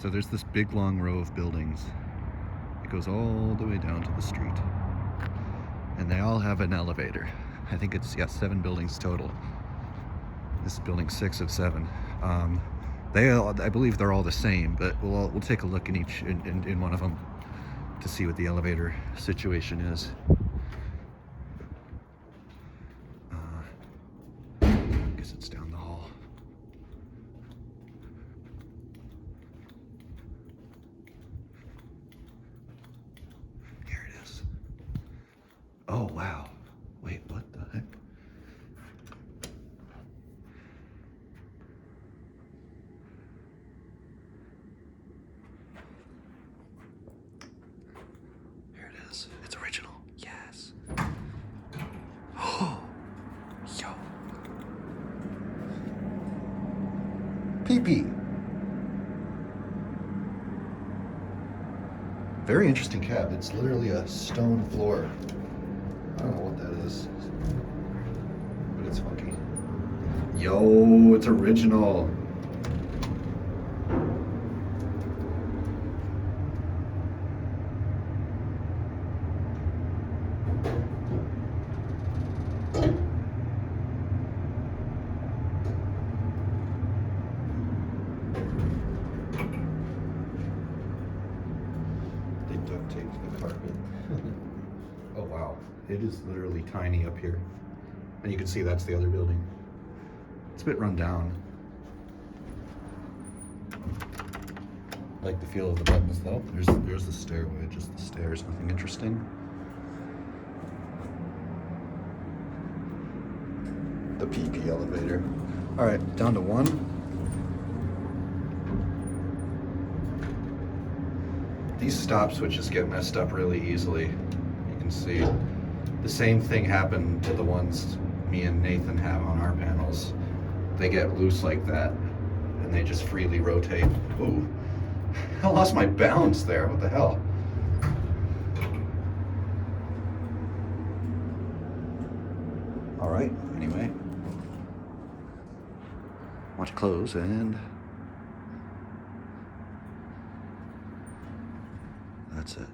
So there's this big long row of buildings. It goes all the way down to the street. And they all have an elevator. I think it's, yeah, 7 buildings total. This is building 6 of 7. I believe they're all the same, but we'll take a look in each in one of them to see what the elevator situation is. I guess it's down the hall. Here it is. Oh wow! Wait, what the heck? It's original. Yes. Oh, yo. Pee-pee. Very interesting cab. It's literally a stone floor. I don't know what that is, but it's funky. Yo, it's original. Duct tape to the carpet. Oh wow, it is literally tiny up here, and you can see that's the other building. It's a bit run down. Like the feel of the buttons though. There's the stairway, just the stairs, nothing interesting. The PP elevator. All right, down to 1. These stop switches get messed up really easily. You can see the same thing happened to the ones me and Nathan have on our panels. They get loose like that and they just freely rotate. Ooh, I lost my balance there. What the hell? All right, anyway. Watch close and that's it.